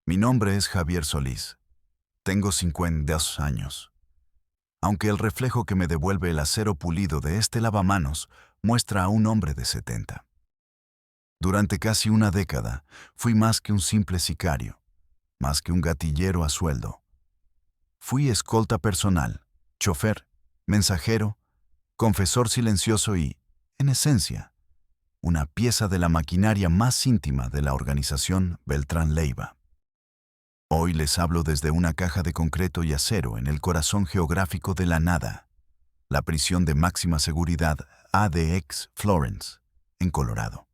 Mi nombre es Javier Solís. Tengo 52 años. Aunque el reflejo que me devuelve el acero pulido de este lavamanos muestra a un hombre de 70. Durante casi una década fui más que un simple sicario, más que un gatillero a sueldo. Fui escolta personal, chofer, mensajero, confesor silencioso y, en esencia, una pieza de la maquinaria más íntima de la organización Beltrán Leiva. Hoy les hablo desde una caja de concreto y acero en el corazón geográfico de la nada, la prisión de máxima seguridad ADX Florence, en Colorado.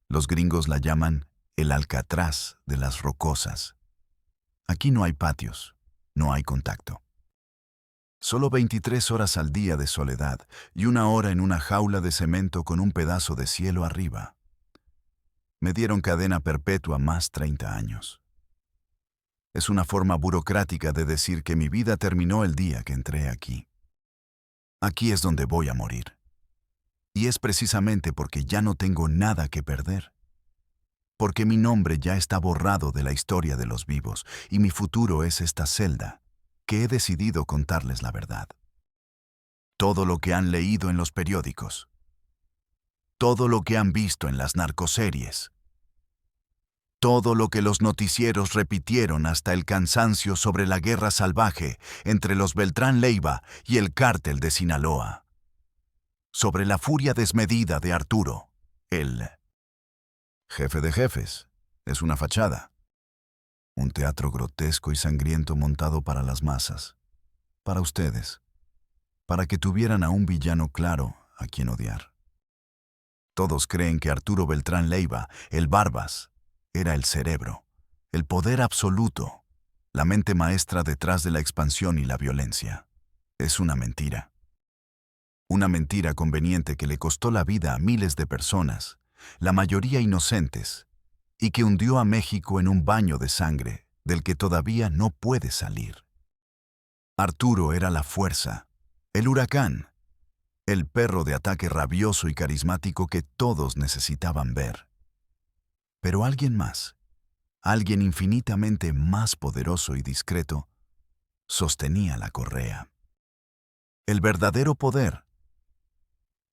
Los gringos la llaman el Alcatraz de las Rocosas. Aquí no hay patios, no hay contacto. Solo 23 horas al día de soledad y 1 hora en una jaula de cemento con un pedazo de cielo arriba. Me dieron cadena perpetua más 30 años. Es una forma burocrática de decir que mi vida terminó el día que entré aquí. Aquí es donde voy a morir. Y es precisamente porque ya no tengo nada que perder. Porque mi nombre ya está borrado de la historia de los vivos y mi futuro es esta celda, que he decidido contarles la verdad. Todo lo que han leído en los periódicos. Todo lo que han visto en las narcoseries. Todo lo que los noticieros repitieron hasta el cansancio sobre la guerra salvaje entre los Beltrán Leiva y el cártel de Sinaloa. Sobre la furia desmedida de Arturo, el jefe de jefes. Es una fachada. Un teatro grotesco y sangriento montado para las masas. Para ustedes. Para que tuvieran a un villano claro a quien odiar. Todos creen que Arturo Beltrán Leiva, el Barbas, era el cerebro, el poder absoluto, la mente maestra detrás de la expansión y la violencia. Es una mentira. Una mentira conveniente que le costó la vida a miles de personas, la mayoría inocentes, y que hundió a México en un baño de sangre del que todavía no puede salir. Arturo era la fuerza, el huracán, el perro de ataque rabioso y carismático que todos necesitaban ver. Pero alguien más, alguien infinitamente más poderoso y discreto, sostenía la correa. El verdadero poder.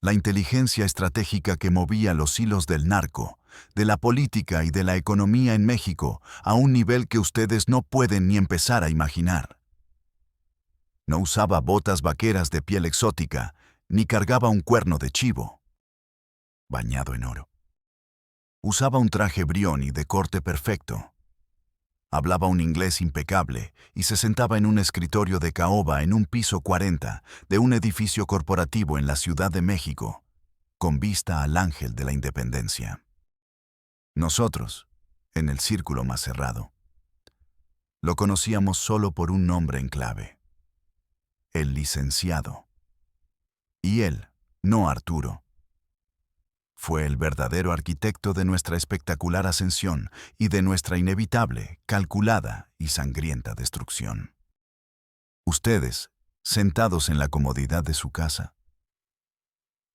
La inteligencia estratégica que movía los hilos del narco, de la política y de la economía en México a un nivel que ustedes no pueden ni empezar a imaginar. No usaba botas vaqueras de piel exótica, ni cargaba un cuerno de chivo, bañado en oro. Usaba un traje Brioni de corte perfecto. Hablaba un inglés impecable y se sentaba en un escritorio de caoba en un piso 40 de un edificio corporativo en la Ciudad de México, con vista al Ángel de la Independencia. Nosotros, en el círculo más cerrado, lo conocíamos solo por un nombre en clave: el licenciado. Y él, no Arturo, fue el verdadero arquitecto de nuestra espectacular ascensión y de nuestra inevitable, calculada y sangrienta destrucción. Ustedes, sentados en la comodidad de su casa,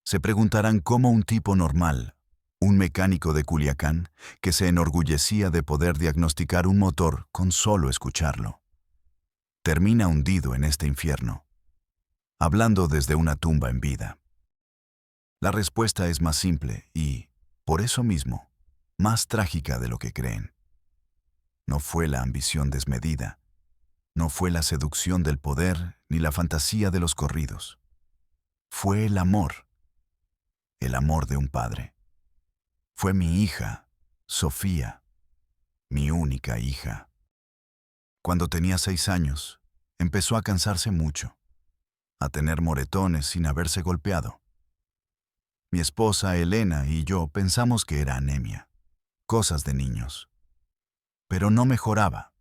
se preguntarán cómo un tipo normal, un mecánico de Culiacán, que se enorgullecía de poder diagnosticar un motor con solo escucharlo, termina hundido en este infierno, hablando desde una tumba en vida. La respuesta es más simple y, por eso mismo, más trágica de lo que creen. No fue la ambición desmedida, no fue la seducción del poder ni la fantasía de los corridos. Fue el amor de un padre. Fue mi hija, Sofía, mi única hija. Cuando tenía 6 años, empezó a cansarse mucho, a tener moretones sin haberse golpeado. Mi esposa Elena y yo pensamos que era anemia, cosas de niños. Pero no mejoraba.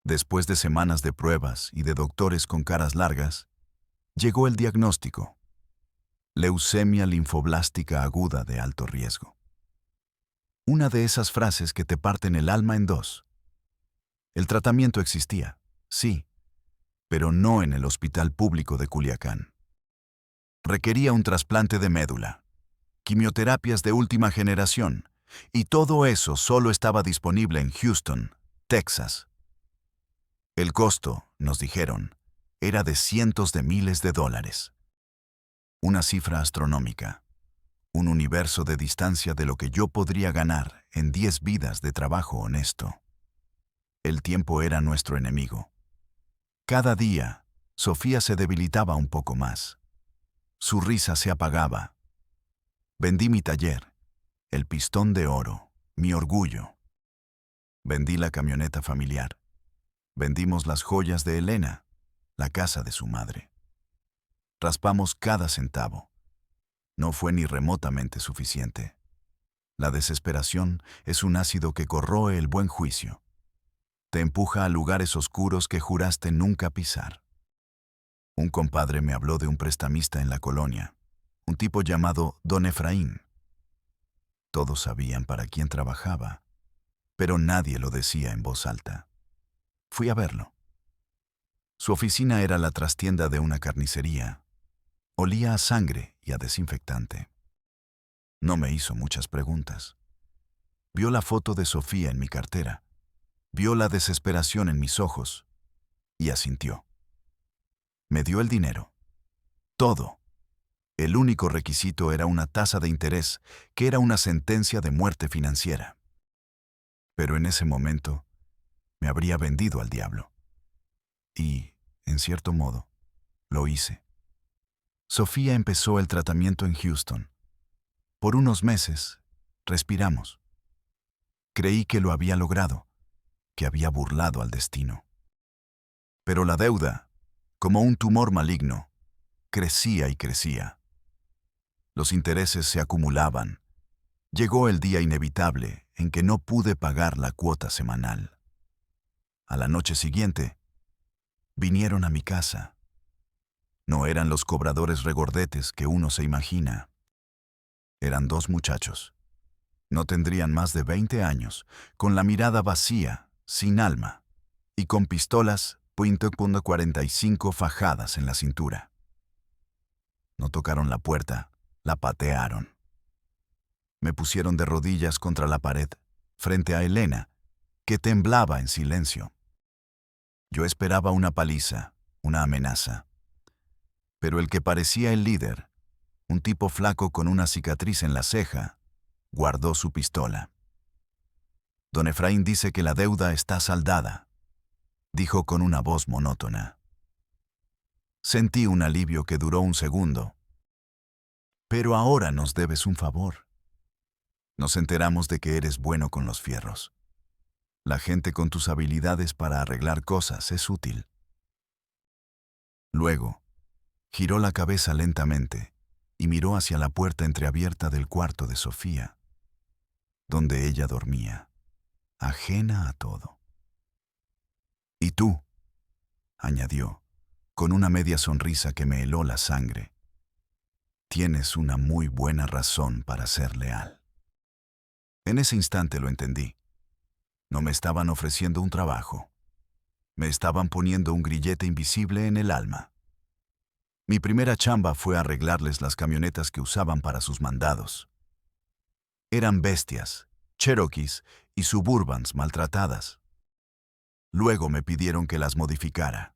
Después de semanas de pruebas y de doctores con caras largas, llegó el diagnóstico: leucemia linfoblástica aguda de alto riesgo. Una de esas frases que te parten el alma en dos. El tratamiento existía, sí, pero no en el hospital público de Culiacán. Requería un trasplante de médula, quimioterapias de última generación Y todo eso solo estaba disponible en Houston, Texas. El costo, nos dijeron, era de cientos de miles de dólares. Una cifra astronómica. Un universo de distancia de lo que yo podría ganar en 10 vidas de trabajo honesto. El tiempo era nuestro enemigo. Cada día, Sofía se debilitaba un poco más. Su risa se apagaba. Vendí mi taller, el pistón de oro, mi orgullo. Vendí la camioneta familiar. Vendimos las joyas de Elena, la casa de su madre. Raspamos cada centavo. No fue ni remotamente suficiente. La desesperación es un ácido que corroe el buen juicio. Te empuja a lugares oscuros que juraste nunca pisar. Un compadre me habló de un prestamista en la colonia, un tipo llamado Don Efraín. Todos sabían para quién trabajaba, pero nadie lo decía en voz alta. Fui a verlo. Su oficina era la trastienda de una carnicería. Olía a sangre y a desinfectante. No me hizo muchas preguntas. Vio la foto de Sofía en mi cartera. Vio la desesperación en mis ojos y asintió. Me dio el dinero. Todo. El único requisito era una tasa de interés, que era una sentencia de muerte financiera. Pero en ese momento, me habría vendido al diablo. Y, en cierto modo, lo hice. Sofía empezó el tratamiento en Houston. Por unos meses, respiramos. Creí que lo había logrado, que había burlado al destino. Pero la deuda, como un tumor maligno, crecía y crecía. Los intereses se acumulaban. Llegó el día inevitable en que no pude pagar la cuota semanal. A la noche siguiente, vinieron a mi casa. No eran los cobradores regordetes que uno se imagina. Eran dos muchachos. No tendrían más de 20 años, con la mirada vacía, sin alma, y con pistolas .45 fajadas en la cintura. No tocaron la puerta, la patearon. Me pusieron de rodillas contra la pared, frente a Elena, que temblaba en silencio. Yo esperaba una paliza, una amenaza. Pero el que parecía el líder, un tipo flaco con una cicatriz en la ceja, guardó su pistola. Don Efraín dice que la deuda está saldada, dijo con una voz monótona. Sentí un alivio que duró un segundo. Pero ahora nos debes un favor. Nos enteramos de que eres bueno con los fierros. La gente con tus habilidades para arreglar cosas es útil. Luego, giró la cabeza lentamente y miró hacia la puerta entreabierta del cuarto de Sofía, donde ella dormía, ajena a todo. «¿Y tú?», añadió, con una media sonrisa que me heló la sangre. «Tienes una muy buena razón para ser leal». En ese instante lo entendí. No me estaban ofreciendo un trabajo. Me estaban poniendo un grillete invisible en el alma. Mi primera chamba fue arreglarles las camionetas que usaban para sus mandados. Eran bestias, Cherokees y Suburbans maltratadas. Luego me pidieron que las modificara.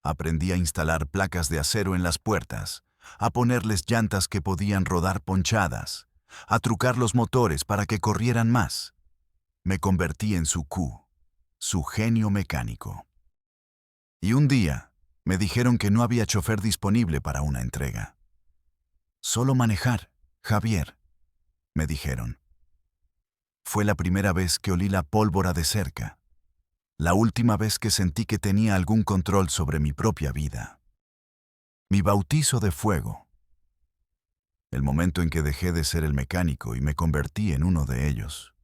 Aprendí a instalar placas de acero en las puertas, a ponerles llantas que podían rodar ponchadas, a trucar los motores para que corrieran más. Me convertí en su Q, su genio mecánico. Y un día me dijeron que no había chofer disponible para una entrega. «Solo manejar, Javier», me dijeron. Fue la primera vez que olí la pólvora de cerca, la última vez que sentí que tenía algún control sobre mi propia vida. Mi bautizo de fuego. El momento en que dejé de ser el mecánico y me convertí en uno de ellos.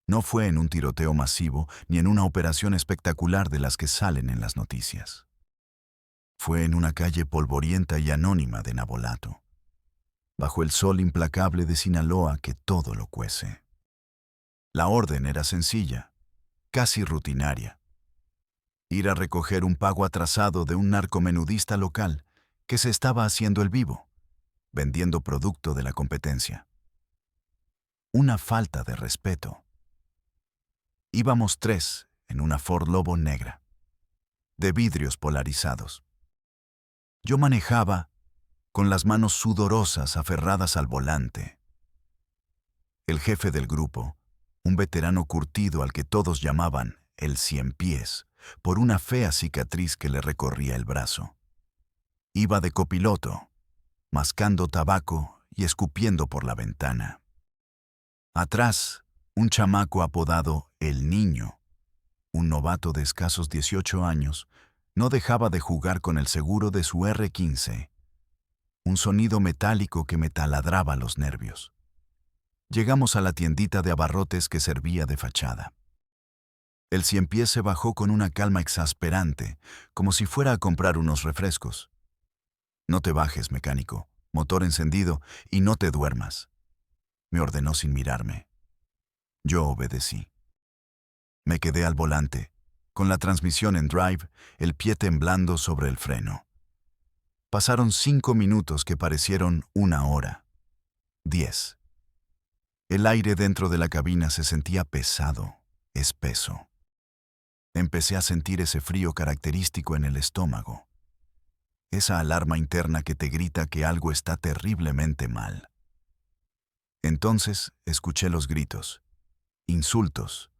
No fue en un tiroteo masivo ni en una operación espectacular de las que salen en las noticias. Fue en una calle polvorienta y anónima de Navolato, bajo el sol implacable de Sinaloa que todo lo cuece. La orden era sencilla, casi rutinaria. Ir a recoger un pago atrasado de un narcomenudista local que se estaba haciendo el vivo, vendiendo producto de la competencia. una falta de respeto. Íbamos 3 en una Ford Lobo negra, de vidrios polarizados. Yo manejaba con las manos sudorosas aferradas al volante. El jefe del grupo, un veterano curtido al que todos llamaban el Cien Pies, por una fea cicatriz que le recorría el brazo. Iba de copiloto, mascando tabaco y escupiendo por la ventana. Atrás, un chamaco apodado El Niño, un novato de escasos 18 años, no dejaba de jugar con el seguro de su R15, un sonido metálico que me taladraba los nervios. Llegamos a la tiendita de abarrotes que servía de fachada. El Ciempiés se bajó con una calma exasperante, como si fuera a comprar unos refrescos. «No te bajes, mecánico, motor encendido y no te duermas», me ordenó sin mirarme. Yo obedecí. Me quedé al volante, con la transmisión en drive, el pie temblando sobre el freno. Pasaron 5 minutos que parecieron 1 hora. 10. El aire dentro de la cabina se sentía pesado, espeso. Empecé a sentir ese frío característico en el estómago. Esa alarma interna que te grita que algo está terriblemente mal. Entonces escuché los gritos, insultos,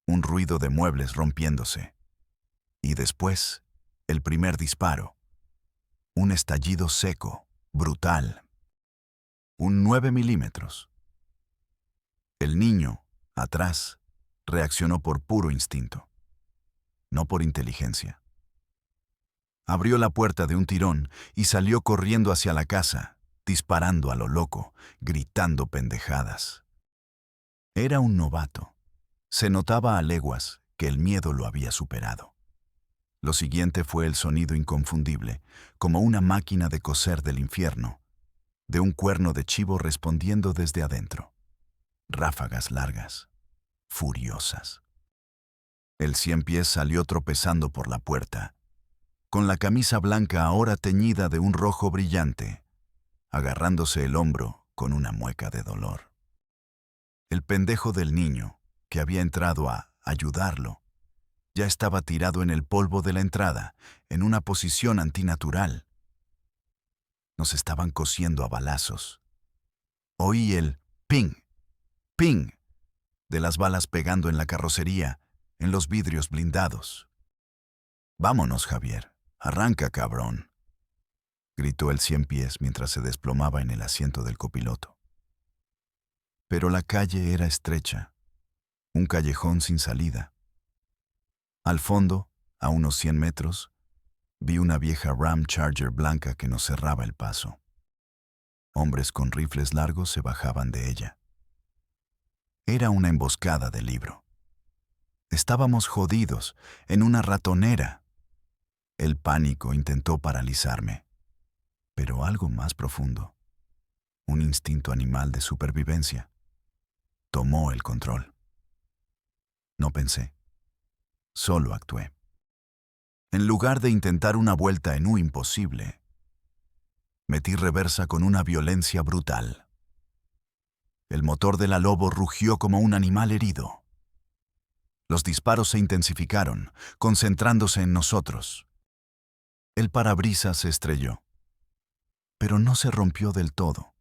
un ruido de muebles rompiéndose. Y después, el primer disparo. Un estallido seco, brutal. Un 9 milímetros. El niño, atrás, reaccionó por puro instinto, no por inteligencia. Abrió la puerta de un tirón y salió corriendo hacia la casa, disparando a lo loco, gritando pendejadas. Era un novato. Se notaba a leguas que el miedo lo había superado. Lo siguiente fue el sonido inconfundible, como una máquina de coser del infierno, de un cuerno de chivo respondiendo desde adentro. Ráfagas largas, furiosas. El Ciempiés salió tropezando por la puerta, con la camisa blanca ahora teñida de un rojo brillante, agarrándose el hombro con una mueca de dolor. El pendejo del niño, que había entrado a ayudarlo, ya estaba tirado en el polvo de la entrada, en una posición antinatural. Nos estaban cosiendo a balazos. Oí el ping, ping, de las balas pegando en la carrocería, en los vidrios blindados. «Vámonos, Javier, arranca, cabrón», gritó el Ciempiés mientras se desplomaba en el asiento del copiloto. Pero la calle era estrecha, un callejón sin salida. Al fondo, a unos 100 metros, vi una vieja Ram Charger blanca que nos cerraba el paso. Hombres con rifles largos se bajaban de ella. Era una emboscada de libro. Estábamos jodidos, en una ratonera. El pánico intentó paralizarme, pero algo más profundo, un instinto animal de supervivencia, tomó el control. No pensé, solo actué. En lugar de intentar una vuelta en U imposible, metí reversa con una violencia brutal. El motor de la Lobo rugió como un animal herido. Los disparos se intensificaron, concentrándose en nosotros. El parabrisas se estrelló, pero no se rompió del todo,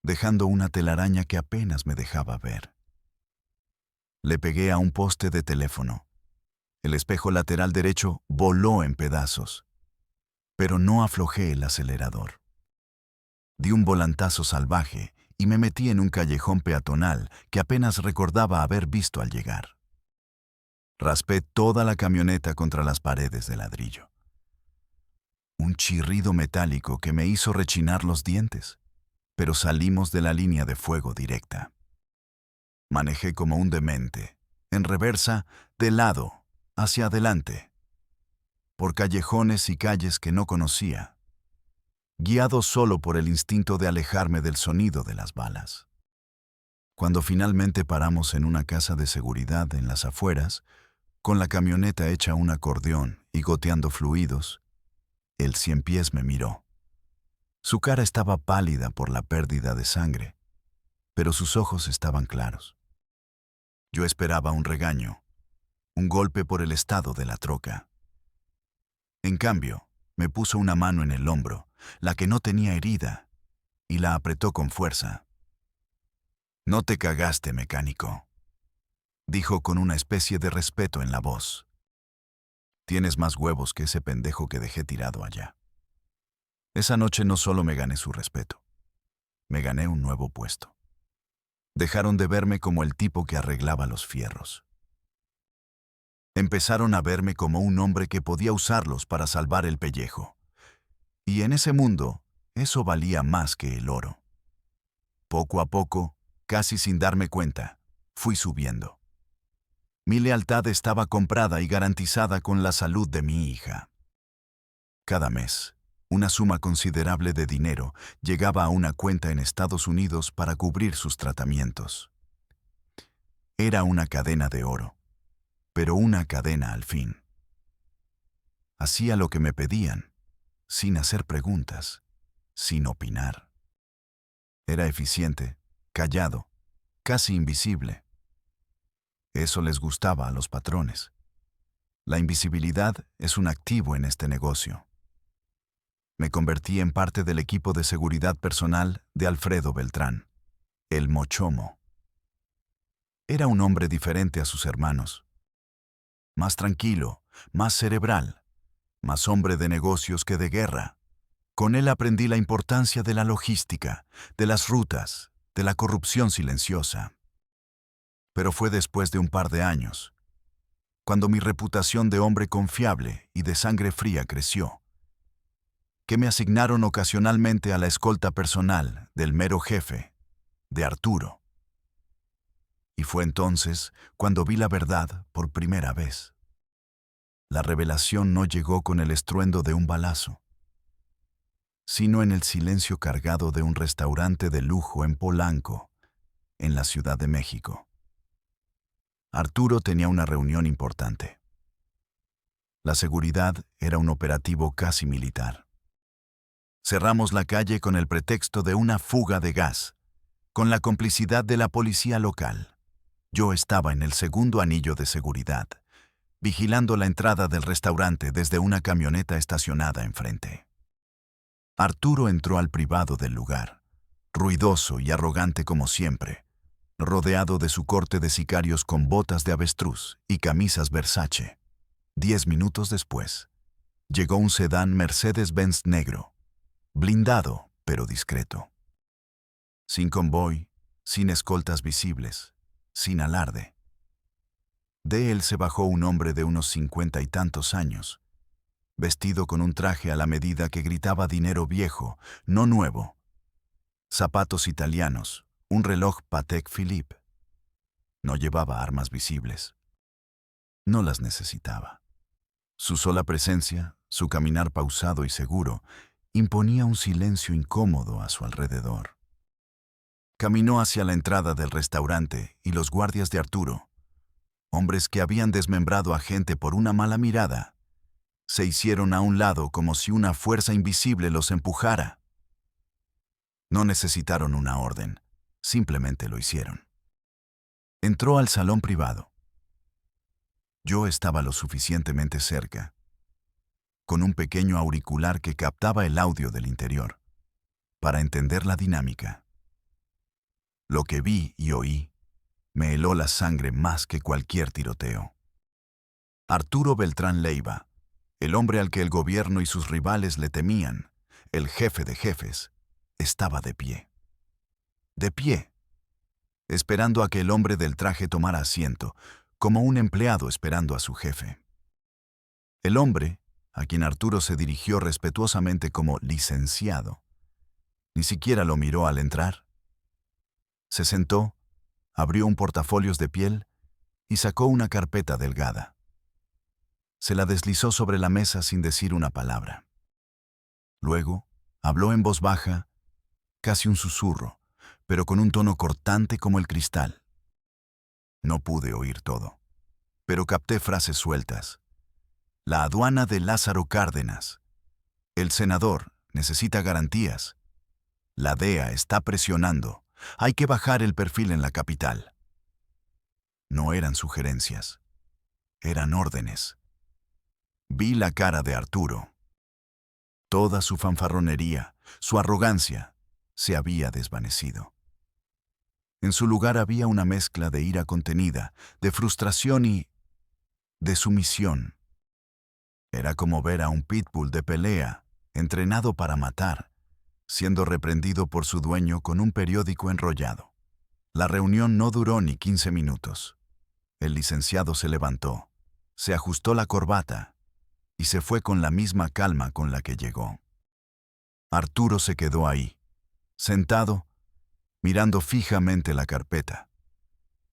dejando una telaraña que apenas me dejaba ver. Le pegué a un poste de teléfono. El espejo lateral derecho voló en pedazos, pero no aflojé el acelerador. Di un volantazo salvaje y me metí en un callejón peatonal que apenas recordaba haber visto al llegar. Raspé toda la camioneta contra las paredes de ladrillo. Un chirrido metálico que me hizo rechinar los dientes, pero salimos de la línea de fuego directa. Manejé como un demente, en reversa, de lado, hacia adelante, por callejones y calles que no conocía, guiado solo por el instinto de alejarme del sonido de las balas. Cuando finalmente paramos en una casa de seguridad en las afueras, con la camioneta hecha un acordeón y goteando fluidos, el Ciempiés me miró. Su cara estaba pálida por la pérdida de sangre, pero sus ojos estaban claros. Yo esperaba un regaño, un golpe por el estado de la troca. En cambio, me puso una mano en el hombro, la que no tenía herida, y la apretó con fuerza. «No te cagaste, mecánico», dijo con una especie de respeto en la voz. «Tienes más huevos que ese pendejo que dejé tirado allá». Esa noche no solo me gané su respeto, me gané un nuevo puesto. Dejaron de verme como el tipo que arreglaba los fierros. Empezaron a verme como un hombre que podía usarlos para salvar el pellejo. Y en ese mundo, eso valía más que el oro. Poco a poco, casi sin darme cuenta, fui subiendo. Mi lealtad estaba comprada y garantizada con la salud de mi hija. Cada mes, una suma considerable de dinero llegaba a una cuenta en Estados Unidos para cubrir sus tratamientos. Era una cadena de oro, pero una cadena al fin. Hacía lo que me pedían, sin hacer preguntas, sin opinar. Era eficiente, callado, casi invisible. Eso les gustaba a los patrones. La invisibilidad es un activo en este negocio. Me convertí en parte del equipo de seguridad personal de Alfredo Beltrán, el Mochomo. Era un hombre diferente a sus hermanos. Más tranquilo, más cerebral, más hombre de negocios que de guerra. Con él aprendí la importancia de la logística, de las rutas, de la corrupción silenciosa. Pero fue después de un par de años, cuando mi reputación de hombre confiable y de sangre fría creció, que me asignaron ocasionalmente a la escolta personal del mero jefe, de Arturo. Y fue entonces cuando vi la verdad por primera vez. La revelación no llegó con el estruendo de un balazo, sino en el silencio cargado de un restaurante de lujo en Polanco, en la Ciudad de México. Arturo tenía una reunión importante. La seguridad era un operativo casi militar. Cerramos la calle con el pretexto de una fuga de gas, con la complicidad de la policía local. Yo estaba en el segundo anillo de seguridad, vigilando la entrada del restaurante desde una camioneta estacionada enfrente. Arturo entró al privado del lugar, ruidoso y arrogante como siempre, rodeado de su corte de sicarios con botas de avestruz y camisas Versace. 10 minutos después, llegó un sedán Mercedes-Benz negro, blindado pero discreto. Sin convoy, sin escoltas visibles, sin alarde. De él se bajó un hombre de unos 50 y tantos años, vestido con un traje a la medida que gritaba dinero viejo, no nuevo, zapatos italianos, un reloj Patek Philippe. No llevaba armas visibles. No las necesitaba. Su sola presencia, su caminar pausado y seguro, imponía un silencio incómodo a su alrededor. Caminó hacia la entrada del restaurante y los guardias de Arturo, hombres que habían desmembrado a gente por una mala mirada, se hicieron a un lado como si una fuerza invisible los empujara. No necesitaron una orden, simplemente lo hicieron. Entró al salón privado. Yo estaba lo suficientemente cerca, con un pequeño auricular que captaba el audio del interior, para entender la dinámica. Lo que vi y oí me heló la sangre más que cualquier tiroteo. Arturo Beltrán Leiva, el hombre al que el gobierno y sus rivales le temían, el jefe de jefes, estaba de pie. De pie, esperando a que el hombre del traje tomara asiento, como un empleado esperando a su jefe. El hombre, a quien Arturo se dirigió respetuosamente como licenciado, ni siquiera lo miró al entrar. Se sentó, abrió un portafolios de piel y sacó una carpeta delgada. Se la deslizó sobre la mesa sin decir una palabra. Luego, habló en voz baja, casi un susurro, pero con un tono cortante como el cristal. No pude oír todo, pero capté frases sueltas. La aduana de Lázaro Cárdenas. El senador necesita garantías. La DEA está presionando. hay que bajar el perfil en la capital. No eran sugerencias, eran órdenes. Vi la cara de Arturo. Toda su fanfarronería, su arrogancia, se había desvanecido. En su lugar había una mezcla de ira contenida, de frustración y de sumisión. Era como ver a un pitbull de pelea, entrenado para matar, siendo reprendido por su dueño con un periódico enrollado. La reunión no duró ni 15 minutos. El licenciado se levantó, se ajustó la corbata y se fue con la misma calma con la que llegó. Arturo se quedó ahí, sentado, mirando fijamente la carpeta,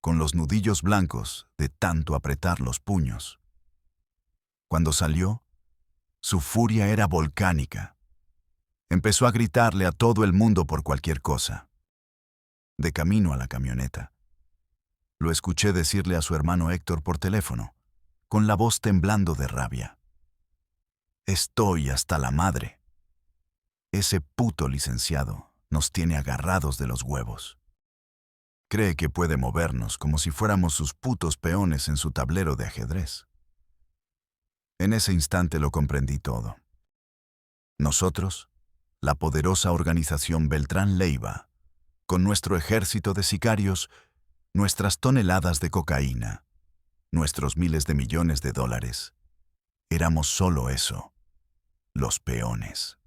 con los nudillos blancos de tanto apretar los puños. Cuando salió, su furia era volcánica. Empezó a gritarle a todo el mundo por cualquier cosa. De camino a la camioneta, lo escuché decirle a su hermano Héctor por teléfono, con la voz temblando de rabia: «Estoy hasta la madre. Ese puto licenciado nos tiene agarrados de los huevos. Cree que puede movernos como si fuéramos sus putos peones en su tablero de ajedrez». En ese instante lo comprendí todo. Nosotros, la poderosa organización Beltrán Leiva, con nuestro ejército de sicarios, nuestras toneladas de cocaína, nuestros miles de millones de dólares, éramos solo eso, los peones.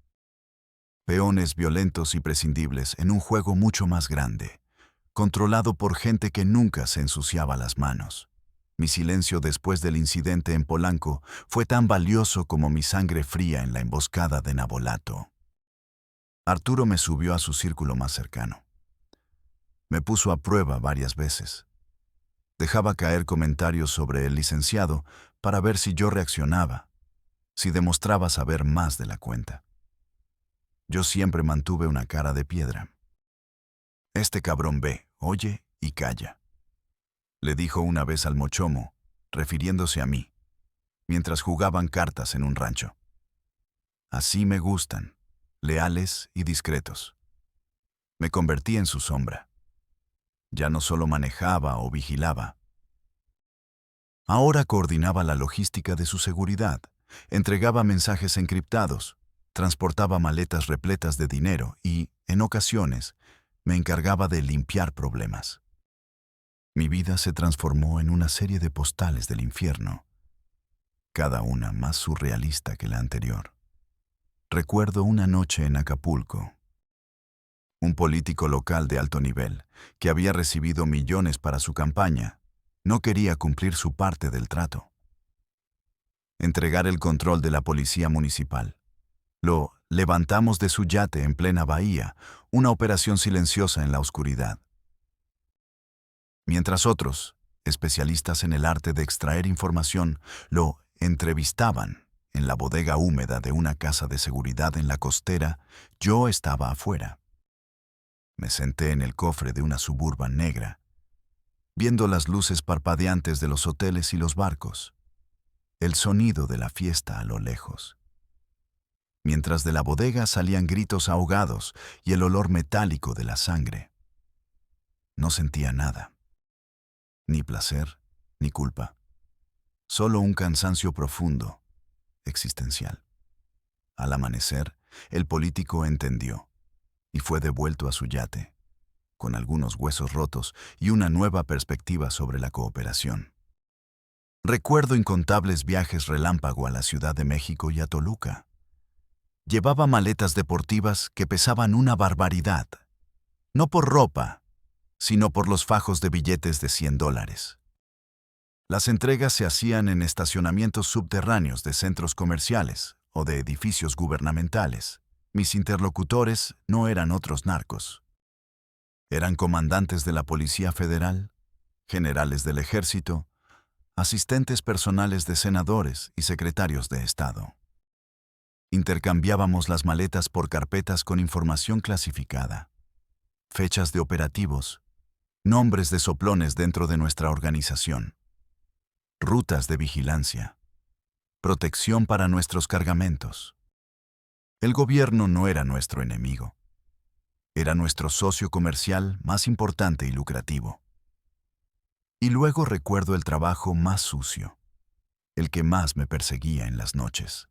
Peones violentos y prescindibles en un juego mucho más grande, controlado por gente que nunca se ensuciaba las manos. Mi silencio después del incidente en Polanco fue tan valioso como mi sangre fría en la emboscada de Nabolato. Arturo me subió a su círculo más cercano. Me puso a prueba varias veces. Dejaba caer comentarios sobre el licenciado para ver si yo reaccionaba, si demostraba saber más de la cuenta. Yo siempre mantuve una cara de piedra. «Este cabrón ve, oye y calla», le dijo una vez al mochomo, refiriéndose a mí, mientras jugaban cartas en un rancho. Así me gustan, leales y discretos. Me convertí en su sombra. Ya no solo manejaba o vigilaba. Ahora coordinaba la logística de su seguridad, entregaba mensajes encriptados, transportaba maletas repletas de dinero y, en ocasiones, me encargaba de limpiar problemas. Mi vida se transformó en una serie de postales del infierno, cada una más surrealista que la anterior. Recuerdo una noche en Acapulco. Un político local de alto nivel, que había recibido millones para su campaña, no quería cumplir su parte del trato: entregar el control de la policía municipal. Lo levantamos de su yate en plena bahía, una operación silenciosa en la oscuridad. Mientras otros, especialistas en el arte de extraer información, lo entrevistaban en la bodega húmeda de una casa de seguridad en la costera, yo estaba afuera. Me senté en el cofre de una Suburban negra, viendo las luces parpadeantes de los hoteles y los barcos, el sonido de la fiesta a lo lejos. Mientras de la bodega salían gritos ahogados y el olor metálico de la sangre. No sentía nada. Ni placer, ni culpa. Solo un cansancio profundo, existencial. Al amanecer, el político entendió y fue devuelto a su yate, con algunos huesos rotos y una nueva perspectiva sobre la cooperación. Recuerdo incontables viajes relámpago a la Ciudad de México y a Toluca. Llevaba maletas deportivas que pesaban una barbaridad, no por ropa, sino por los fajos de billetes de $100. Las entregas se hacían en estacionamientos subterráneos de centros comerciales o de edificios gubernamentales. Mis interlocutores no eran otros narcos. Eran comandantes de la Policía Federal, generales del Ejército, asistentes personales de senadores y secretarios de Estado. Intercambiábamos las maletas por carpetas con información clasificada, fechas de operativos, nombres de soplones dentro de nuestra organización, rutas de vigilancia, protección para nuestros cargamentos. El gobierno no era nuestro enemigo. Era nuestro socio comercial más importante y lucrativo. Y luego recuerdo el trabajo más sucio, el que más me perseguía en las noches.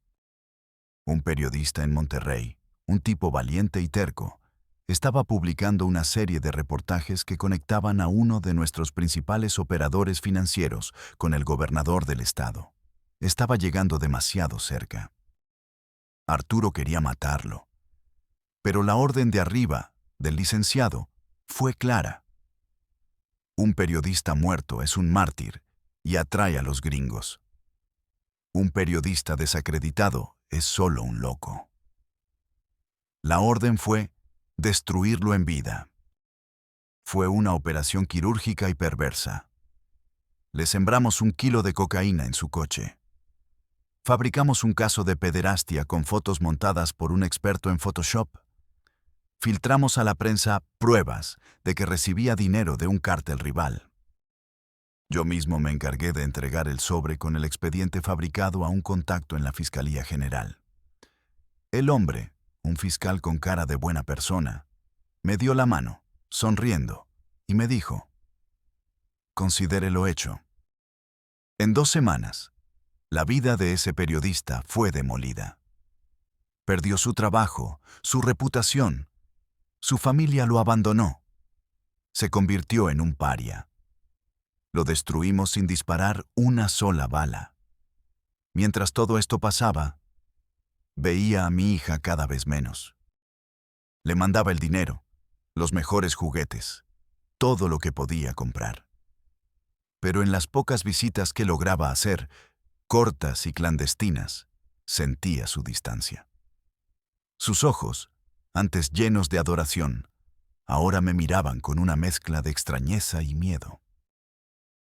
Un periodista en Monterrey, un tipo valiente y terco, estaba publicando una serie de reportajes que conectaban a uno de nuestros principales operadores financieros con el gobernador del estado. Estaba llegando demasiado cerca. Arturo quería matarlo, pero la orden de arriba, del licenciado, fue clara. Un periodista muerto es un mártir y atrae a los gringos. Un periodista desacreditado es solo un loco. La orden fue destruirlo en vida. Fue una operación quirúrgica y perversa. Le sembramos 1 kilo de cocaína en su coche. Fabricamos un caso de pederastia con fotos montadas por un experto en Photoshop. Filtramos a la prensa pruebas de que recibía dinero de un cártel rival. Yo mismo me encargué de entregar el sobre con el expediente fabricado a un contacto en la Fiscalía General. El hombre, un fiscal con cara de buena persona, me dio la mano, sonriendo, y me dijo: «Considere lo hecho». En 2 semanas, la vida de ese periodista fue demolida. Perdió su trabajo, su reputación. Su familia lo abandonó. Se convirtió en un paria. Lo destruimos sin disparar una sola bala. Mientras todo esto pasaba, veía a mi hija cada vez menos. Le mandaba el dinero, los mejores juguetes, todo lo que podía comprar. Pero en las pocas visitas que lograba hacer, cortas y clandestinas, sentía su distancia. Sus ojos, antes llenos de adoración, ahora me miraban con una mezcla de extrañeza y miedo.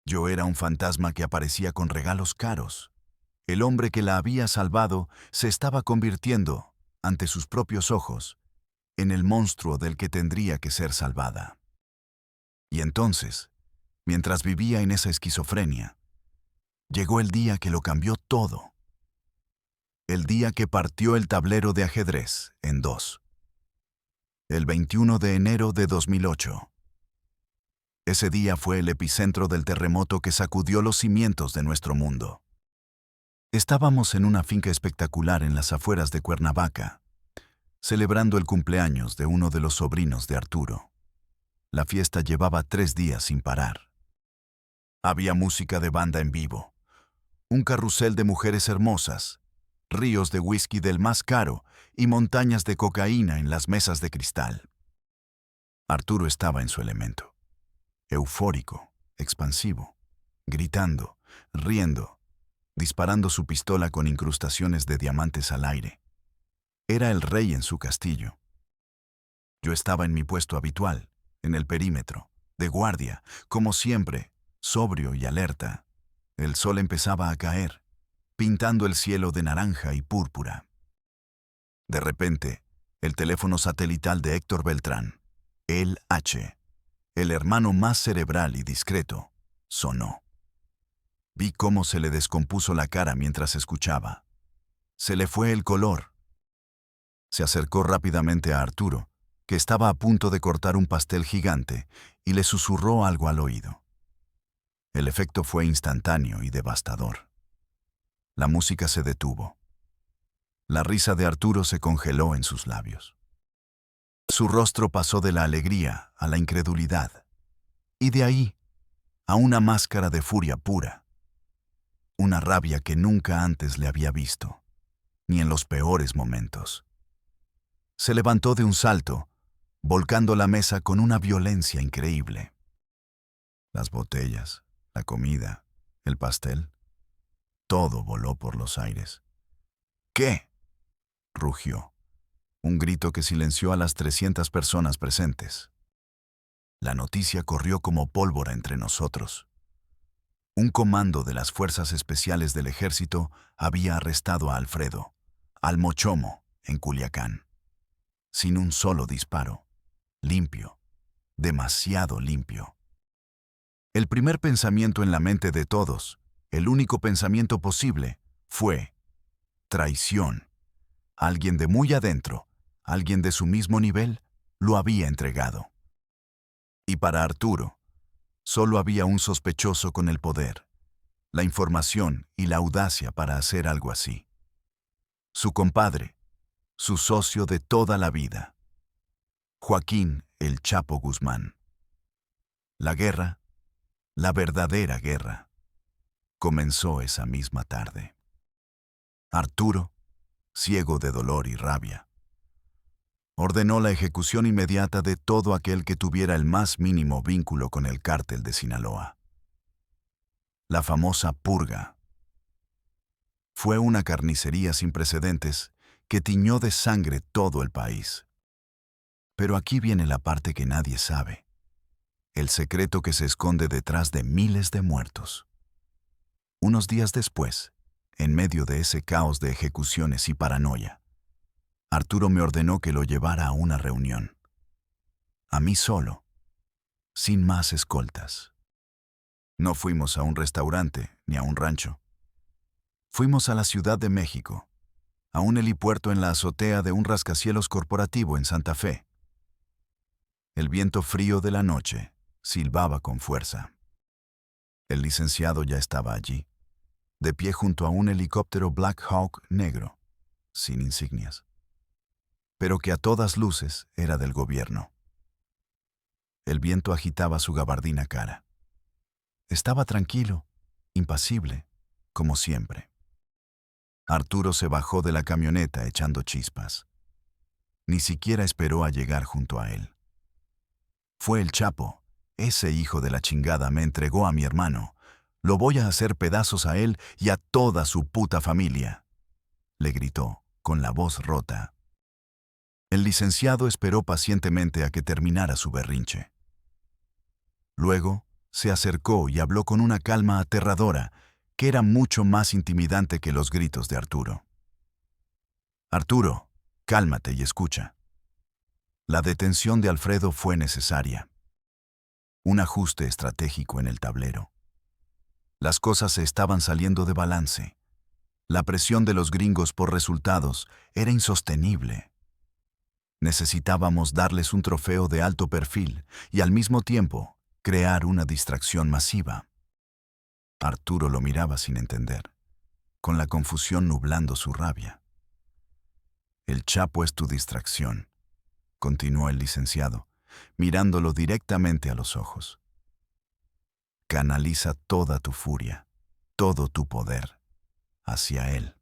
Yo era un fantasma que aparecía con regalos caros. El hombre que la había salvado se estaba convirtiendo, ante sus propios ojos, en el monstruo del que tendría que ser salvada. Y entonces, mientras vivía en esa esquizofrenia, llegó el día que lo cambió todo. El día que partió el tablero de ajedrez en 2. El 21 de enero de 2008. Ese día fue el epicentro del terremoto que sacudió los cimientos de nuestro mundo. Estábamos en una finca espectacular en las afueras de Cuernavaca, celebrando el cumpleaños de uno de los sobrinos de Arturo. La fiesta llevaba 3 días sin parar. Había música de banda en vivo, un carrusel de mujeres hermosas, ríos de whisky del más caro y montañas de cocaína en las mesas de cristal. Arturo estaba en su elemento, eufórico, expansivo, gritando, riendo, disparando su pistola con incrustaciones de diamantes al aire. Era el rey en su castillo. Yo estaba en mi puesto habitual, en el perímetro, de guardia, como siempre, sobrio y alerta. El sol empezaba a caer, pintando el cielo de naranja y púrpura. De repente, el teléfono satelital de Héctor Beltrán, el H, el hermano más cerebral y discreto, sonó. Vi cómo se le descompuso la cara mientras escuchaba. Se le fue el color. Se acercó rápidamente a Arturo, que estaba a punto de cortar un pastel gigante, y le susurró algo al oído. El efecto fue instantáneo y devastador. La música se detuvo. La risa de Arturo se congeló en sus labios. Su rostro pasó de la alegría a la incredulidad, y de ahí a una máscara de furia pura. Una rabia que nunca antes le había visto, ni en los peores momentos. Se levantó de un salto, volcando la mesa con una violencia increíble. Las botellas, la comida, el pastel, todo voló por los aires. «¿Qué?», rugió, un grito que silenció a las 300 personas presentes. La noticia corrió como pólvora entre nosotros. Un comando de las Fuerzas Especiales del Ejército había arrestado a Alfredo, al Mochomo, en Culiacán. Sin un solo disparo. Limpio. Demasiado limpio. El primer pensamiento en la mente de todos, el único pensamiento posible, fue traición. Alguien de muy adentro, alguien de su mismo nivel, lo había entregado. Y para Arturo, solo había un sospechoso con el poder, la información y la audacia para hacer algo así. Su compadre, su socio de toda la vida, Joaquín El Chapo Guzmán. La guerra, la verdadera guerra, comenzó esa misma tarde. Arturo, ciego de dolor y rabia, ordenó la ejecución inmediata de todo aquel que tuviera el más mínimo vínculo con el cártel de Sinaloa. La famosa purga. Fue una carnicería sin precedentes que tiñó de sangre todo el país. Pero aquí viene la parte que nadie sabe, el secreto que se esconde detrás de miles de muertos. Unos días después, en medio de ese caos de ejecuciones y paranoia, Arturo me ordenó que lo llevara a una reunión. A mí solo, sin más escoltas. No fuimos a un restaurante ni a un rancho. Fuimos a la Ciudad de México, a un helipuerto en la azotea de un rascacielos corporativo en Santa Fe. El viento frío de la noche silbaba con fuerza. El licenciado ya estaba allí, de pie junto a un helicóptero Black Hawk negro, sin insignias, pero que a todas luces era del gobierno. El viento agitaba su gabardina cara. Estaba tranquilo, impasible, como siempre. Arturo se bajó de la camioneta echando chispas. Ni siquiera esperó a llegar junto a él. Fue el Chapo, ese hijo de la chingada me entregó a mi hermano. Lo voy a hacer pedazos a él y a toda su puta familia, le gritó, con la voz rota. El licenciado esperó pacientemente a que terminara su berrinche. Luego, se acercó y habló con una calma aterradora, que era mucho más intimidante que los gritos de Arturo. Arturo, cálmate y escucha. La detención de Alfredo fue necesaria. Un ajuste estratégico en el tablero. Las cosas se estaban saliendo de balance. La presión de los gringos por resultados era insostenible. Necesitábamos darles un trofeo de alto perfil y al mismo tiempo crear una distracción masiva. Arturo lo miraba sin entender, con la confusión nublando su rabia. El Chapo es tu distracción, continuó el licenciado, mirándolo directamente a los ojos. Canaliza toda tu furia, todo tu poder, hacia él.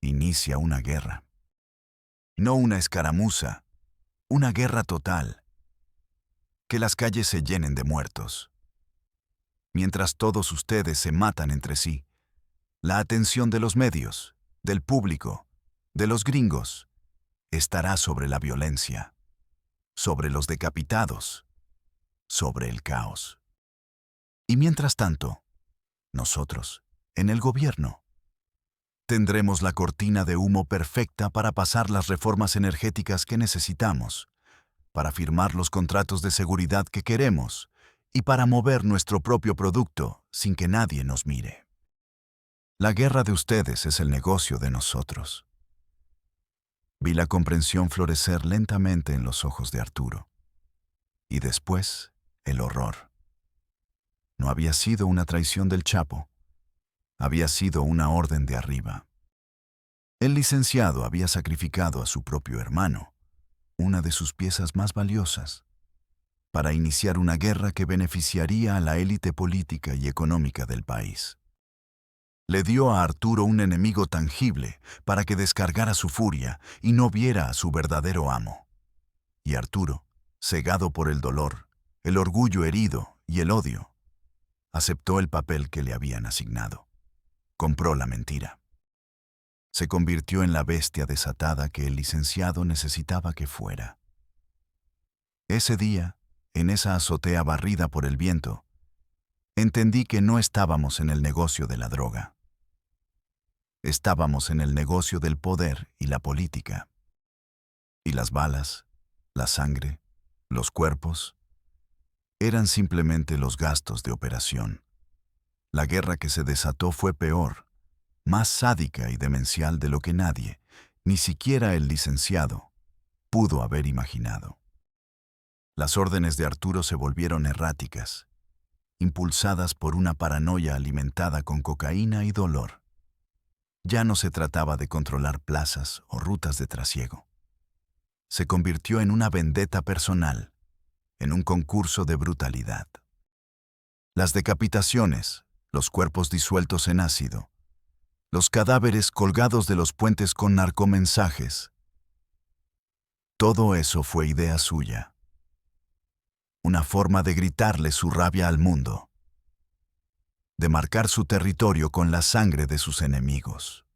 Inicia una guerra. No una escaramuza, una guerra total. Que las calles se llenen de muertos. Mientras todos ustedes se matan entre sí, la atención de los medios, del público, de los gringos, estará sobre la violencia, sobre los decapitados, sobre el caos. Y mientras tanto, nosotros, en el gobierno, tendremos la cortina de humo perfecta para pasar las reformas energéticas que necesitamos, para firmar los contratos de seguridad que queremos y para mover nuestro propio producto sin que nadie nos mire. La guerra de ustedes es el negocio de nosotros. Vi la comprensión florecer lentamente en los ojos de Arturo. Y después, el horror. No había sido una traición del Chapo. Había sido una orden de arriba. El licenciado había sacrificado a su propio hermano, una de sus piezas más valiosas, para iniciar una guerra que beneficiaría a la élite política y económica del país. Le dio a Arturo un enemigo tangible para que descargara su furia y no viera a su verdadero amo. Y Arturo, cegado por el dolor, el orgullo herido y el odio, aceptó el papel que le habían asignado. Compró la mentira. Se convirtió en la bestia desatada que el licenciado necesitaba que fuera. Ese día, en esa azotea barrida por el viento, entendí que no estábamos en el negocio de la droga. Estábamos en el negocio del poder y la política. Y las balas, la sangre, los cuerpos, eran simplemente los gastos de operación. La guerra que se desató fue peor, más sádica y demencial de lo que nadie, ni siquiera el licenciado, pudo haber imaginado. Las órdenes de Arturo se volvieron erráticas, impulsadas por una paranoia alimentada con cocaína y dolor. Ya no se trataba de controlar plazas o rutas de trasiego. Se convirtió en una vendetta personal, en un concurso de brutalidad. Las decapitaciones, los cuerpos disueltos en ácido, los cadáveres colgados de los puentes con narcomensajes. Todo eso fue idea suya. Una forma de gritarle su rabia al mundo, de marcar su territorio con la sangre de sus enemigos.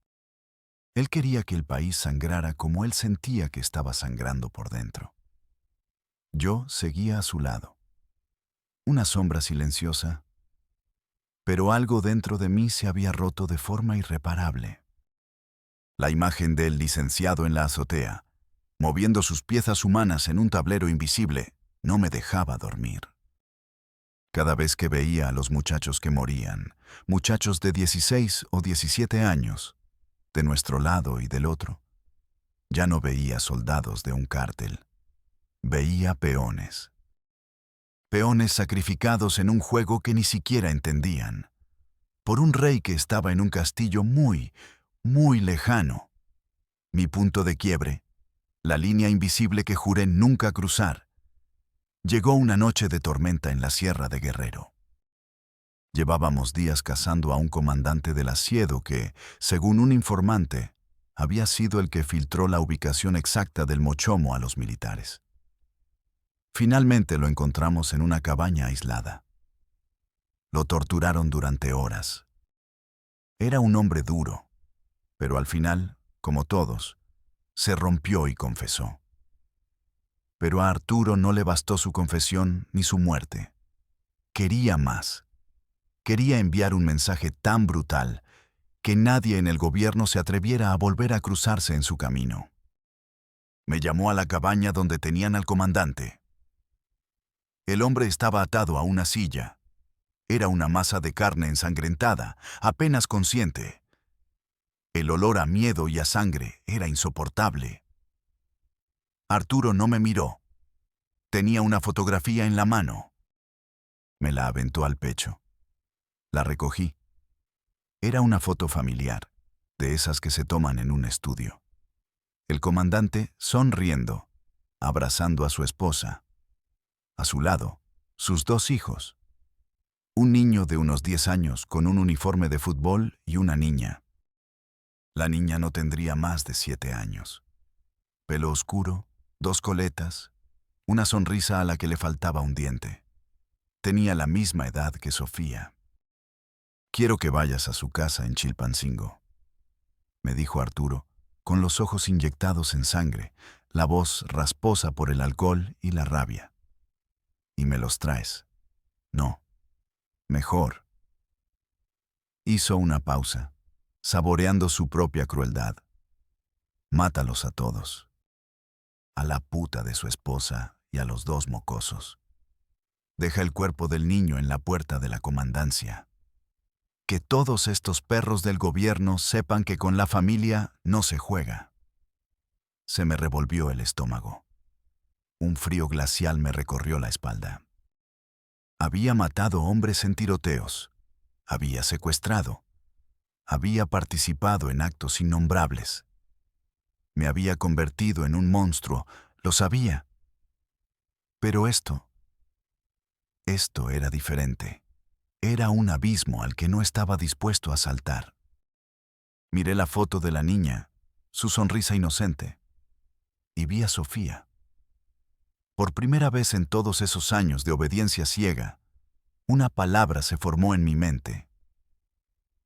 Él quería que el país sangrara como él sentía que estaba sangrando por dentro. Yo seguía a su lado. Una sombra silenciosa, pero algo dentro de mí se había roto de forma irreparable. La imagen del licenciado en la azotea, moviendo sus piezas humanas en un tablero invisible, no me dejaba dormir. Cada vez que veía a los muchachos que morían, muchachos de 16 o 17 años, de nuestro lado y del otro, ya no veía soldados de un cártel, veía peones. Peones sacrificados en un juego que ni siquiera entendían, por un rey que estaba en un castillo muy, muy lejano. Mi punto de quiebre, la línea invisible que juré nunca cruzar, llegó una noche de tormenta en la Sierra de Guerrero. Llevábamos días cazando a un comandante del asiedo que, según un informante, había sido el que filtró la ubicación exacta del mochomo a los militares. Finalmente lo encontramos en una cabaña aislada. Lo torturaron durante horas. Era un hombre duro, pero al final, como todos, se rompió y confesó. Pero a Arturo no le bastó su confesión ni su muerte. Quería más. Quería enviar un mensaje tan brutal que nadie en el gobierno se atreviera a volver a cruzarse en su camino. Me llamó a la cabaña donde tenían al comandante. El hombre estaba atado a una silla. Era una masa de carne ensangrentada, apenas consciente. El olor a miedo y a sangre era insoportable. Arturo no me miró. Tenía una fotografía en la mano. Me la aventó al pecho. La recogí. Era una foto familiar, de esas que se toman en un estudio. El comandante sonriendo, abrazando a su esposa. A su lado, sus 2 hijos. Un niño de unos 10 años con un uniforme de fútbol y una niña. La niña no tendría más de 7 años. Pelo oscuro, 2 coletas, una sonrisa a la que le faltaba un diente. Tenía la misma edad que Sofía. «Quiero que vayas a su casa en Chilpancingo», me dijo Arturo, con los ojos inyectados en sangre, la voz rasposa por el alcohol y la rabia. «Y me los traes». «No. Mejor». Hizo una pausa, saboreando su propia crueldad. «Mátalos a todos. A la puta de su esposa y a los 2 mocosos. Deja el cuerpo del niño en la puerta de la comandancia. Que todos estos perros del gobierno sepan que con la familia no se juega». Se me revolvió el estómago. Un frío glacial me recorrió la espalda. Había matado hombres en tiroteos. Había secuestrado. Había participado en actos innombrables. Me había convertido en un monstruo, lo sabía. Pero esto era diferente. Era un abismo al que no estaba dispuesto a saltar. Miré la foto de la niña, su sonrisa inocente, y vi a Sofía. Por primera vez en todos esos años de obediencia ciega, una palabra se formó en mi mente.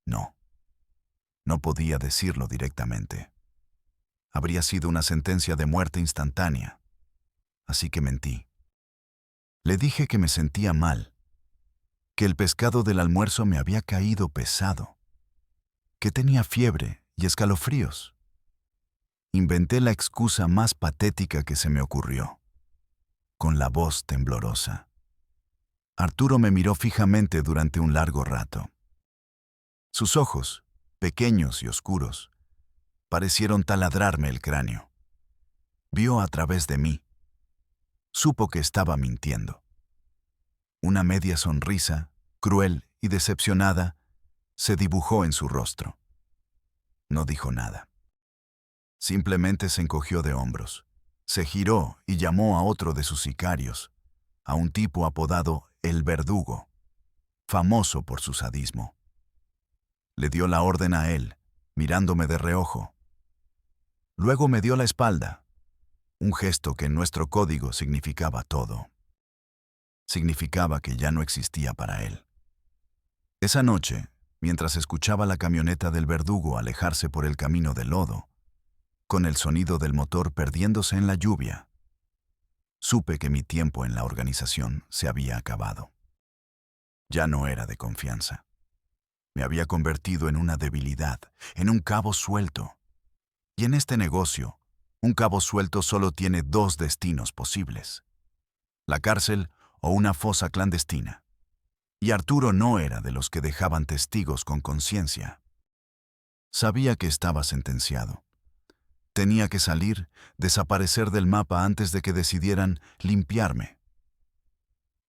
No. No podía decirlo directamente. Habría sido una sentencia de muerte instantánea. Así que mentí. Le dije que me sentía mal, que el pescado del almuerzo me había caído pesado, que tenía fiebre y escalofríos. Inventé la excusa más patética que se me ocurrió, con la voz temblorosa. Arturo me miró fijamente durante un largo rato. Sus ojos, pequeños y oscuros, parecieron taladrarme el cráneo. Vio a través de mí. supo que estaba mintiendo. Una media sonrisa, cruel y decepcionada, se dibujó en su rostro. No dijo nada. Simplemente se encogió de hombros, se giró y llamó a otro de sus sicarios, a un tipo apodado El Verdugo, famoso por su sadismo. Le dio la orden a él, mirándome de reojo. Luego me dio la espalda, un gesto que en nuestro código significaba todo. Significaba que ya no existía para él. Esa noche, mientras escuchaba la camioneta del Verdugo alejarse por el camino de lodo, con el sonido del motor perdiéndose en la lluvia, supe que mi tiempo en la organización se había acabado. Ya no era de confianza. Me había convertido en una debilidad, en un cabo suelto. Y en este negocio, un cabo suelto solo tiene dos destinos posibles: la cárcel o una fosa clandestina. Y Arturo no era de los que dejaban testigos con conciencia. Sabía que estaba sentenciado. Tenía que salir, desaparecer del mapa antes de que decidieran limpiarme.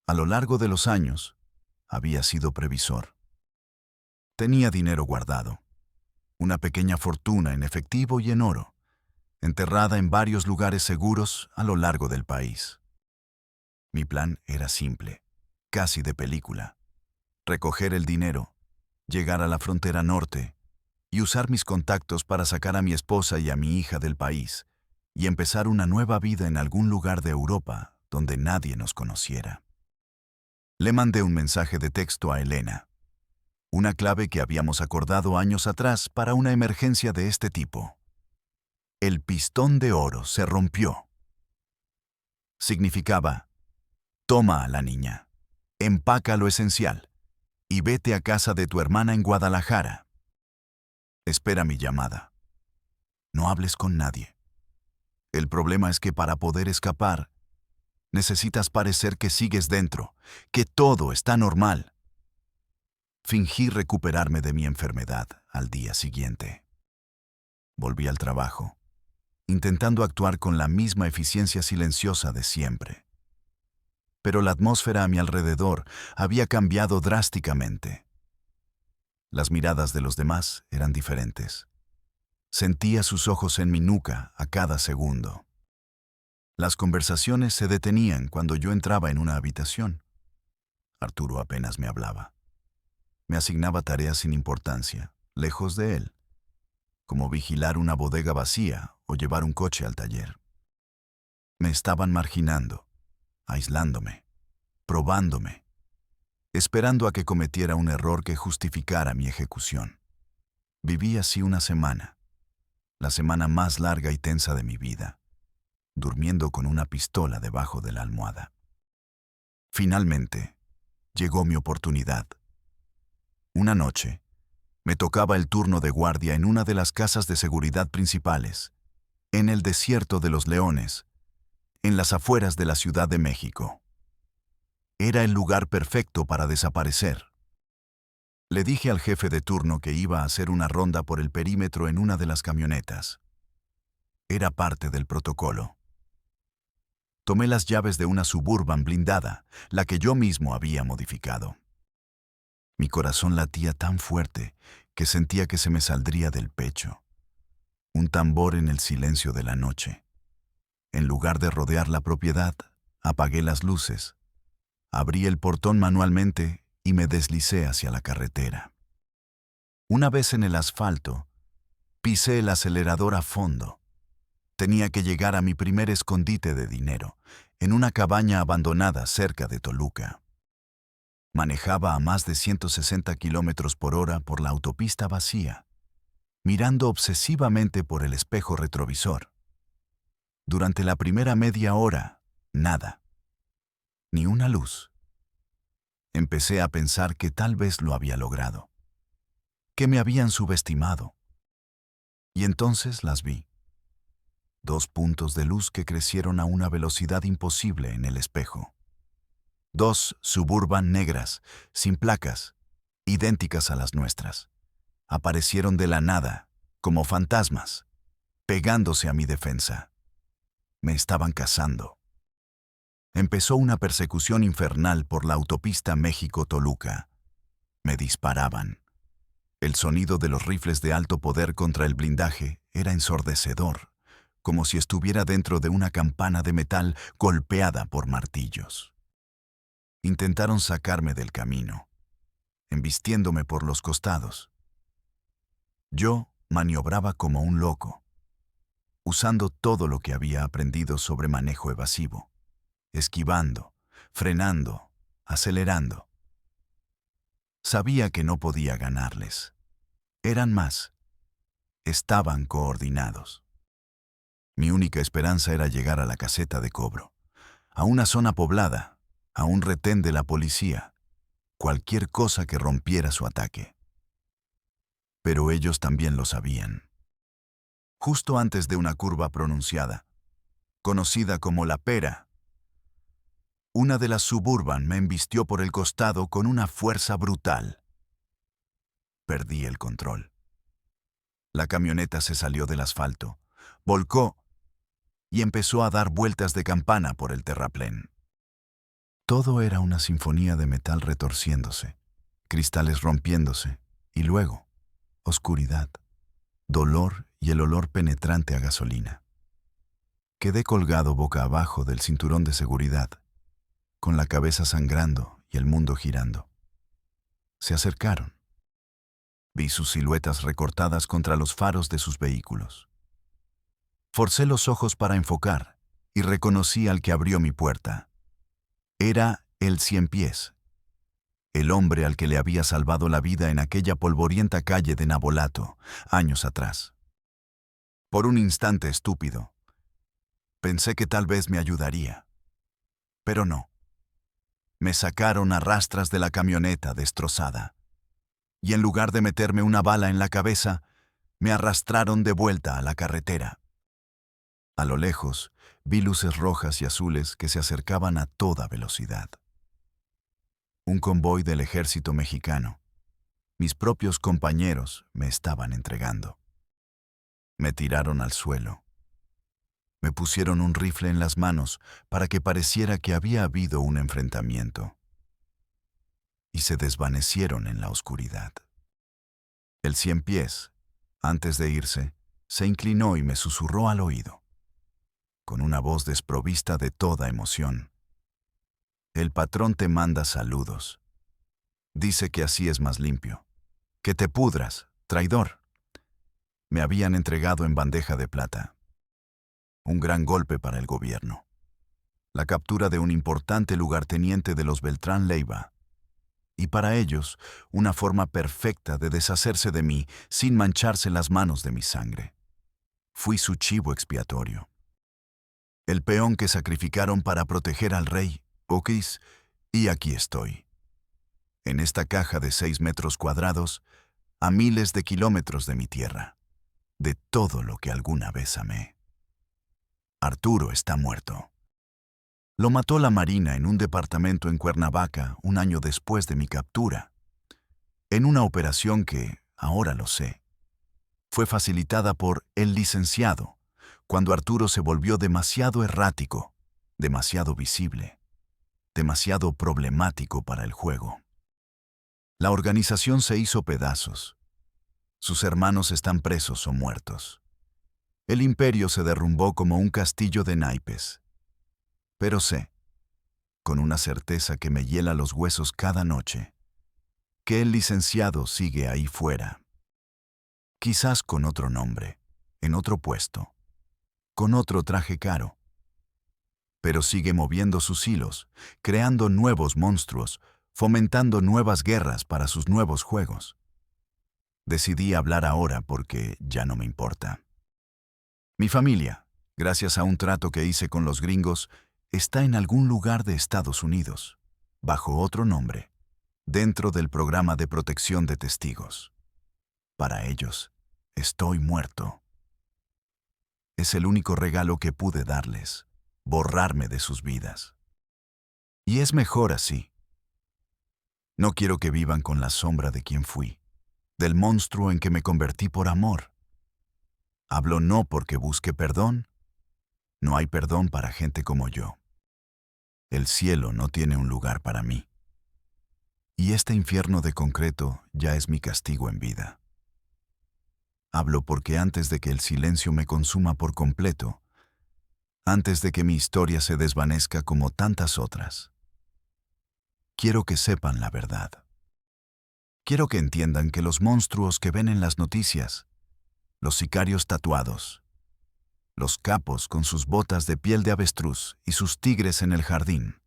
A lo largo de los años, había sido previsor. Tenía dinero guardado, una pequeña fortuna en efectivo y en oro, enterrada en varios lugares seguros a lo largo del país. Mi plan era simple, casi de película: recoger el dinero, llegar a la frontera norte y usar mis contactos para sacar a mi esposa y a mi hija del país y empezar una nueva vida en algún lugar de Europa donde nadie nos conociera. Le mandé un mensaje de texto a Elena, una clave que habíamos acordado años atrás para una emergencia de este tipo. El pistón de oro se rompió. Significaba: toma a la niña, empaca lo esencial y vete a casa de tu hermana en Guadalajara. Espera mi llamada. No hables con nadie. El problema es que para poder escapar, necesitas parecer que sigues dentro, que todo está normal. Fingí recuperarme de mi enfermedad al día siguiente. Volví al trabajo, intentando actuar con la misma eficiencia silenciosa de siempre. Pero la atmósfera a mi alrededor había cambiado drásticamente. Las miradas de los demás eran diferentes. Sentía sus ojos en mi nuca a cada segundo. Las conversaciones se detenían cuando yo entraba en una habitación. Arturo apenas me hablaba. Me asignaba tareas sin importancia, lejos de él, como vigilar una bodega vacía o llevar un coche al taller. Me estaban marginando, aislándome, probándome, esperando a que cometiera un error que justificara mi ejecución. Viví así una semana, la semana más larga y tensa de mi vida, durmiendo con una pistola debajo de la almohada. Finalmente, llegó mi oportunidad. Una noche, me tocaba el turno de guardia en una de las casas de seguridad principales, en el Desierto de los Leones, en las afueras de la Ciudad de México. Era el lugar perfecto para desaparecer. Le dije al jefe de turno que iba a hacer una ronda por el perímetro en una de las camionetas. Era parte del protocolo. Tomé las llaves de una Suburban blindada, la que yo mismo había modificado. Mi corazón latía tan fuerte que sentía que se me saldría del pecho. Un tambor en el silencio de la noche. En lugar de rodear la propiedad, apagué las luces, abrí el portón manualmente y me deslicé hacia la carretera. Una vez en el asfalto, pisé el acelerador a fondo. Tenía que llegar a mi primer escondite de dinero, en una cabaña abandonada cerca de Toluca. Manejaba a más de 160 kilómetros por hora por la autopista vacía, mirando obsesivamente por el espejo retrovisor. Durante la primera media hora, nada. Ni una luz. Empecé a pensar que tal vez lo había logrado, que me habían subestimado. Y entonces las vi. 2 puntos de luz que crecieron a una velocidad imposible en el espejo. 2 Suburban negras, sin placas, idénticas a las nuestras. Aparecieron de la nada, como fantasmas, pegándose a mi defensa. Me estaban cazando. Empezó una persecución infernal por la autopista México-Toluca. Me disparaban. El sonido de los rifles de alto poder contra el blindaje era ensordecedor, como si estuviera dentro de una campana de metal golpeada por martillos. Intentaron sacarme del camino, embistiéndome por los costados. Yo maniobraba como un loco, usando todo lo que había aprendido sobre manejo evasivo, esquivando, frenando, acelerando. Sabía que no podía ganarles. Eran más. Estaban coordinados. Mi única esperanza era llegar a la caseta de cobro, a una zona poblada, a un retén de la policía, cualquier cosa que rompiera su ataque. Pero ellos también lo sabían. Justo antes de una curva pronunciada, conocida como La Pera, una de las Suburban me embistió por el costado con una fuerza brutal. Perdí el control. La camioneta se salió del asfalto, volcó y empezó a dar vueltas de campana por el terraplén. Todo era una sinfonía de metal retorciéndose, cristales rompiéndose, y luego, oscuridad, dolor y el olor penetrante a gasolina. Quedé colgado boca abajo del cinturón de seguridad, con la cabeza sangrando y el mundo girando. Se acercaron. Vi sus siluetas recortadas contra los faros de sus vehículos. Forcé los ojos para enfocar y reconocí al que abrió mi puerta. Era el Ciempiés, el hombre al que le había salvado la vida en aquella polvorienta calle de Navolato, años atrás. Por un instante estúpido, pensé que tal vez me ayudaría. Pero no. Me sacaron a rastras de la camioneta destrozada, y en lugar de meterme una bala en la cabeza, me arrastraron de vuelta a la carretera. A lo lejos, vi luces rojas y azules que se acercaban a toda velocidad. Un convoy del ejército mexicano. Mis propios compañeros me estaban entregando. Me tiraron al suelo. Me pusieron un rifle en las manos para que pareciera que había habido un enfrentamiento. Y se desvanecieron en la oscuridad. El Ciempiés, antes de irse, se inclinó y me susurró al oído, con una voz desprovista de toda emoción. El patrón te manda saludos. Dice que así es más limpio. Que te pudras, traidor. Me habían entregado en bandeja de plata. Un gran golpe para el gobierno. La captura de un importante lugarteniente de los Beltrán Leiva. Y para ellos, una forma perfecta de deshacerse de mí sin mancharse las manos de mi sangre. Fui su chivo expiatorio. El peón que sacrificaron para proteger al rey, Okis, y aquí estoy. En esta caja de 6 metros cuadrados, a miles de kilómetros de mi tierra, de todo lo que alguna vez amé. Arturo está muerto. Lo mató la Marina en un departamento en Cuernavaca un año después de mi captura, en una operación que, ahora lo sé, fue facilitada por el licenciado, cuando Arturo se volvió demasiado errático, demasiado visible, demasiado problemático para el juego. La organización se hizo pedazos. Sus hermanos están presos o muertos. El imperio se derrumbó como un castillo de naipes. Pero sé, con una certeza que me hiela los huesos cada noche, que el licenciado sigue ahí fuera. Quizás con otro nombre, en otro puesto, con otro traje caro. Pero sigue moviendo sus hilos, creando nuevos monstruos, fomentando nuevas guerras para sus nuevos juegos. Decidí hablar ahora porque ya no me importa. Mi familia, gracias a un trato que hice con los gringos, está en algún lugar de Estados Unidos, bajo otro nombre, dentro del programa de protección de testigos. Para ellos, estoy muerto. Es el único regalo que pude darles, borrarme de sus vidas. Y es mejor así. No quiero que vivan con la sombra de quien fui, del monstruo en que me convertí por amor. Hablo no porque busque perdón. No hay perdón para gente como yo. El cielo no tiene un lugar para mí. Y este infierno de concreto ya es mi castigo en vida. Hablo porque antes de que el silencio me consuma por completo, antes de que mi historia se desvanezca como tantas otras, quiero que sepan la verdad. Quiero que entiendan que los monstruos que ven en las noticias, los sicarios tatuados, los capos con sus botas de piel de avestruz y sus tigres en el jardín,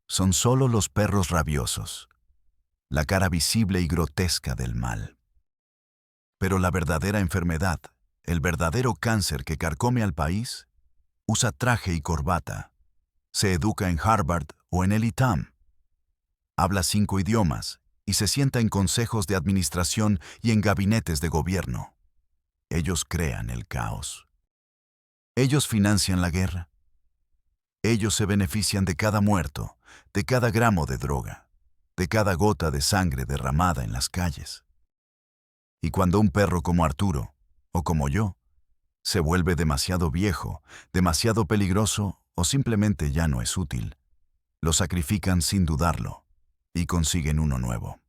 son solo los perros rabiosos, la cara visible y grotesca del mal. Pero la verdadera enfermedad, el verdadero cáncer que carcome al país, usa traje y corbata, se educa en Harvard o en el ITAM, habla 5 idiomas y se sienta en consejos de administración y en gabinetes de gobierno. Ellos crean el caos. Ellos financian la guerra. Ellos se benefician de cada muerto, de cada gramo de droga, de cada gota de sangre derramada en las calles. Y cuando un perro como Arturo, o como yo, se vuelve demasiado viejo, demasiado peligroso o simplemente ya no es útil, lo sacrifican sin dudarlo y consiguen uno nuevo.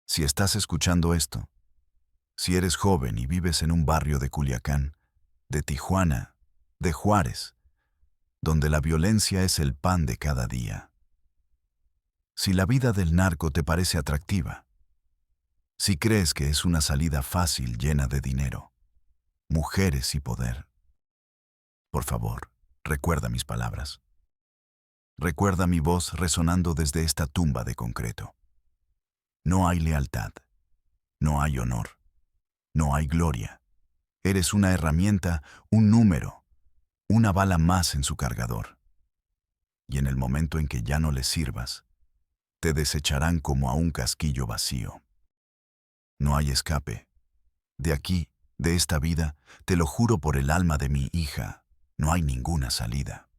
Si estás escuchando esto, si eres joven y vives en un barrio de Culiacán, de Tijuana, de Juárez, donde la violencia es el pan de cada día, si la vida del narco te parece atractiva, si crees que es una salida fácil llena de dinero, mujeres y poder, por favor, recuerda mis palabras. Recuerda mi voz resonando desde esta tumba de concreto. No hay lealtad, no hay honor, no hay gloria. Eres una herramienta, un número, una bala más en su cargador. Y en el momento en que ya no les sirvas, te desecharán como a un casquillo vacío. No hay escape. De aquí, de esta vida, te lo juro por el alma de mi hija, no hay ninguna salida.